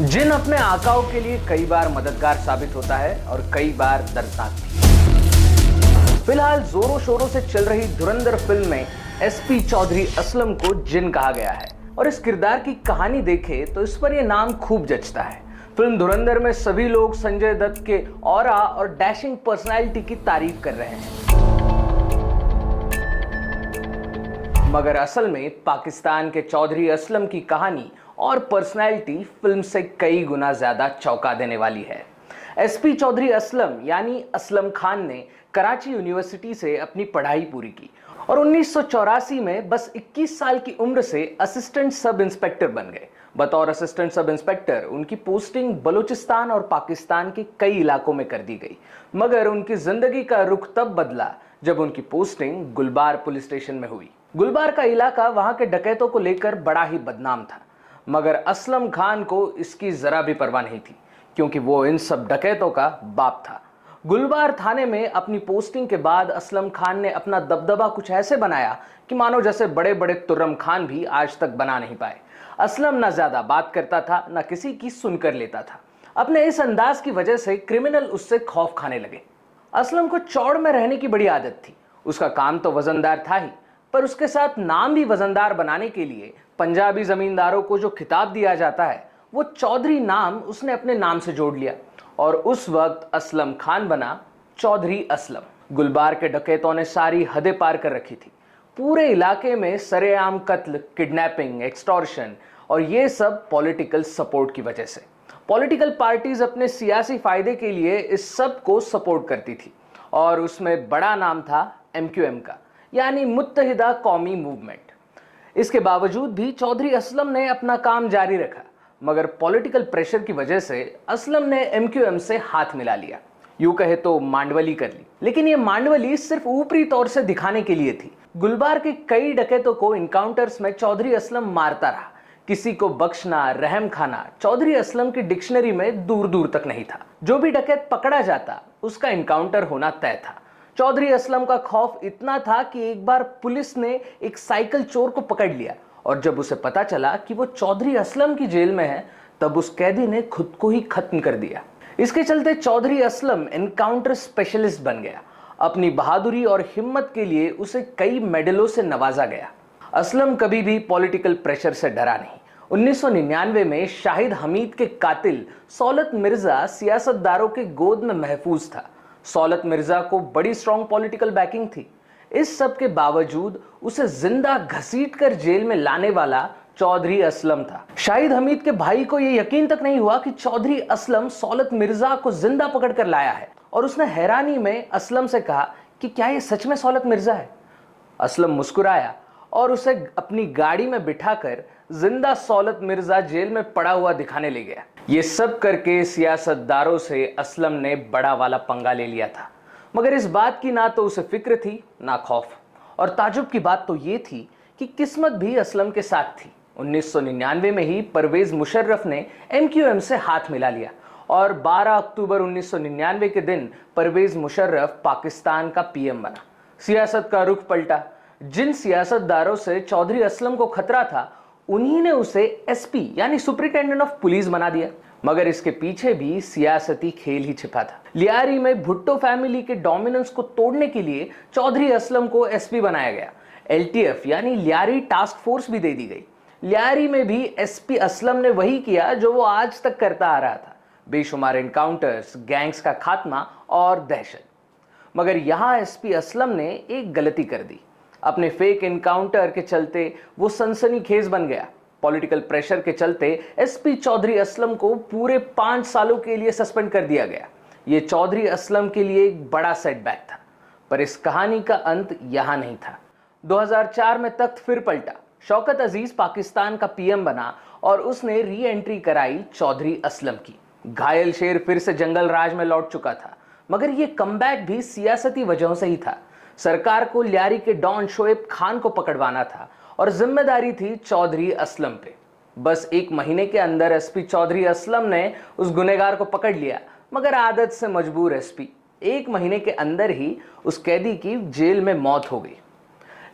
जिन अपने आकाओं के लिए कई बार मददगार साबित होता है और कई बार दर्दनाक भी। फिलहाल जोरों शोरों से चल रही धुरंधर फिल्म में एसपी चौधरी असलम को जिन कहा गया है और इस किरदार की कहानी देखे तो इस पर यह नाम खूब जचता है। फिल्म धुरंधर में सभी लोग संजय दत्त के ऑरा और डैशिंग पर्सनालिटी की तारीफ कर रहे हैं, मगर असल में पाकिस्तान के चौधरी असलम की कहानी और पर्सनैलिटी फिल्म से कई गुना ज्यादा चौंका देने वाली है। एसपी चौधरी असलम यानी असलम खान ने कराची यूनिवर्सिटी से अपनी पढ़ाई पूरी की और 1984 में बस 21 साल की उम्र से असिस्टेंट सब इंस्पेक्टर बन गए। बतौर असिस्टेंट सब इंस्पेक्टर उनकी पोस्टिंग बलूचिस्तान और पाकिस्तान के कई इलाकों में कर दी गई, मगर उनकी जिंदगी का रुख तब बदला जब उनकी पोस्टिंग गुलबार पुलिस स्टेशन में हुई। गुलबार का इलाका वहां के डकैतों को लेकर बड़ा ही बदनाम था, मगर असलम खान को इसकी जरा भी परवाह नहीं थी, क्योंकि वो इन सब डकैतों का बाप था। गुलबार थाने में अपनी पोस्टिंग के बाद असलम खान ने अपना दबदबा कुछ ऐसे बनाया कि मानो जैसे बड़े बड़े तुर्रम खान भी आज तक बना नहीं पाए। असलम ना ज्यादा बात करता था, ना किसी की सुनकर लेता था। अपने इस अंदाज की वजह से क्रिमिनल उससे खौफ खाने लगे। असलम को चौड़ में रहने की बड़ी आदत थी। उसका काम तो वजनदार था ही, पर उसके साथ नाम भी वजनदार बनाने के लिए पंजाबी जमींदारों को जो खिताब दिया जाता है वो चौधरी नाम उसने अपने नाम से जोड़ लिया और उस वक्त असलम खान बना चौधरी असलम। गुलबार के डकैतों ने सारी हदें पार कर रखी थी। पूरे इलाके में सरेआम कत्ल, किडनैपिंग, एक्सटॉर्शन और ये सब पॉलिटिकल सपोर्ट की वजह से। पॉलिटिकल पार्टीज अपने सियासी फायदे के लिए इस सब को सपोर्ट करती थी और उसमें बड़ा नाम था MQM का, यानी मुत्तहिदा कौमी मूवमेंट। इसके बावजूद भी चौधरी असलम ने अपना काम जारी रखा, मगर पॉलिटिकल प्रेशर की वजह से असलम ने MQM से हाथ मिला लिया। यूं कहे तो मांडवली कर ली, लेकिन ये मांडवली सिर्फ ऊपरी तौर से दिखाने के लिए थी। गुलबार के कई डकैतों को इनकाउंटर्स में चौधरी असलम मारता रहा। किसी को बख्शना, रहम खाना चौधरी असलम की डिक्शनरी में दूर दूर तक नहीं था। जो भी डकैत पकड़ा जाता उसका इनकाउंटर होना तय था। चौधरी असलम का खौफ इतना था कि एक बार पुलिस ने एक साइकिल चोर को पकड़ लिया और जब उसे पता चला कि वो चौधरी असलम की जेल में है, तब उस कैदी ने खुद को ही खत्म कर दिया। इसके चलते चौधरी असलम एनकाउंटर स्पेशलिस्ट बन गया। अपनी बहादुरी और हिम्मत के लिए उसे कई मेडलों से नवाजा गया। असलम कभी भी पॉलिटिकल प्रेशर से डरा नहीं। 1999 में शाहिद हमीद के कातिल सौलत मिर्जा सियासतदारों के गोद में महफूज था। सौलत मिर्जा को बड़ी स्ट्रॉन्ग पॉलिटिकल बैकिंग थी। इस सब के बावजूद उसे जिंदा घसीट कर जेल में लाने वाला चौधरी असलम था। शाहिद हमीद के भाई को यह यकीन तक नहीं हुआ कि चौधरी असलम सौलत मिर्जा को जिंदा पकड़ कर लाया है और उसने हैरानी में असलम से कहा कि क्या यह सच में सौलत मिर्जा है। असलम मुस्कुराया और उसे अपनी गाड़ी में बिठाकर जिंदा सौलत मिर्जा जेल में पड़ा हुआ दिखाने ले गया। ये सब करके सियासतदारों से असलम ने बड़ा वाला पंगा ले लिया था, मगर इस बात की ना तो उसे फिक्र थी ना खौफ। और ताजुब की बात तो ये थी कि किस्मत भी असलम के साथ थी। 1999 में ही परवेज मुशर्रफ ने MQM से हाथ मिला लिया और 12 अक्टूबर 1999 के दिन परवेज मुशर्रफ पाकिस्तान का PM बना। सियासत का रुख पलटा। जिन सियासतदारों से चौधरी असलम को खतरा था, उन्हीं ने उसे SP यानी सुपरिटेंडेंट ऑफ पुलिस बना दिया। मगर इसके पीछे भी सियासती खेल ही छिपा था। लियारी में भुट्टो फैमिली के डोमिनेंस को तोड़ने के लिए चौधरी असलम को SP बनाया गया। LTF यानी लियारी टास्क फोर्स भी दे दी गई। लियारी में भी SP असलम ने वही किया जो वो आज तक करता आ रहा था, बेशुमार एनकाउंटर्स, गैंग्स का खात्मा और दहशत। मगर यहां SP असलम ने एक गलती कर दी। अपने फेक एनकाउंटर के चलते वो सनसनीखेज बन गया। पॉलिटिकल प्रेशर के चलते SP चौधरी असलम को पूरे 5 सालों के लिए सस्पेंड कर दिया गया। ये चौधरी असलम के लिए एक बड़ा सेटबैक था, पर इस कहानी का अंत यहां नहीं था। 2004 में तख्त फिर पलटा। शौकत अजीज पाकिस्तान का PM बना और उसने री एंट्री कराई चौधरी असलम की। घायल शेर फिर से जंगल राज में लौट चुका था, मगर ये कमबैक भी सियासती वजहों से ही था। सरकार को लियारी के डॉन शोएब खान को पकड़वाना था और जिम्मेदारी थी चौधरी असलम पे। बस 1 महीने के अंदर SP चौधरी असलम ने उस गुनहगार को पकड़ लिया, मगर आदत से मजबूर SP 1 महीने के अंदर ही उस कैदी की जेल में मौत हो गई।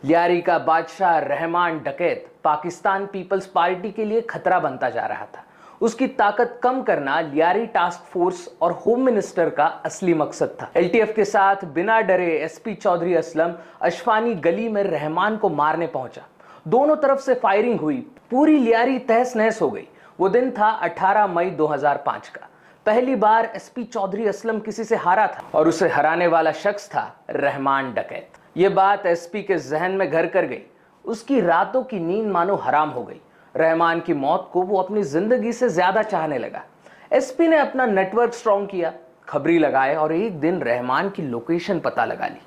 लियारी का बादशाह रहमान डकैत पाकिस्तान पीपल्स पार्टी के लिए खतरा बनता जा रहा था। उसकी ताकत कम करना लियारी टास्क फोर्स और होम मिनिस्टर का असली मकसद था। एलटीएफ के साथ बिना डरे एसपी चौधरी असलम अशफानी गली में रहमान को मारने पहुंचा। दोनों तरफ से फायरिंग हुई, पूरी लियारी तहस नहस हो गई। वो दिन था 18 मई 2005 का। पहली बार एसपी चौधरी असलम किसी से हारा था और उसे हराने वाला शख्स था रहमान डकैत। ये बात एसपी के जहन में घर कर गई। उसकी रातों की नींद मानो हराम हो गई। रहमान की मौत को वो अपनी जिंदगी से ज्यादा चाहने लगा। एसपी ने अपना नेटवर्क स्ट्रॉन्ग किया, खबरी लगाए और एक दिन रहमान की लोकेशन पता लगा ली।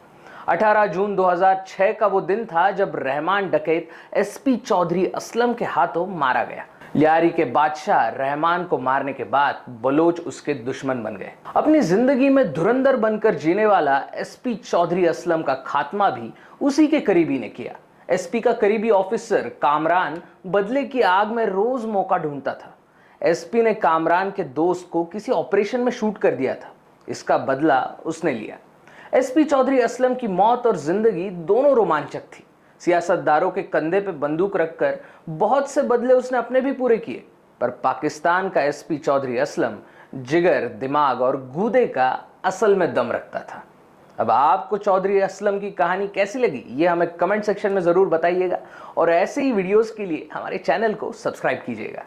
18 जून 2006 का वो दिन था जब रहमान डकैत एसपी चौधरी असलम के हाथों मारा गया। लियारी के बादशाह रहमान को मारने के बाद बलोच उसके दुश्मन बन गए। अपनी जिंदगी में धुरंधर बनकर जीने वाला एसपी चौधरी असलम का खात्मा भी उसी के करीबी ने किया। एसपी का करीबी ऑफिसर कामरान बदले की आग में रोज मौका ढूंढता था। एसपी ने कामरान के दोस्त को किसी ऑपरेशन में शूट कर दिया था। इसका बदला उसने लिया। एसपी चौधरी असलम की मौत और जिंदगी दोनों रोमांचक थी। सियासतदारों के कंधे पे बंदूक रखकर बहुत से बदले उसने अपने भी पूरे किए, पर पाकिस्तान का एसपी चौधरी असलम जिगर, दिमाग और गूदे का असल में दम रखता था। अब आपको चौधरी असलम की कहानी कैसी लगी ये हमें कमेंट सेक्शन में जरूर बताइएगा और ऐसे ही वीडियोस के लिए हमारे चैनल को सब्सक्राइब कीजिएगा।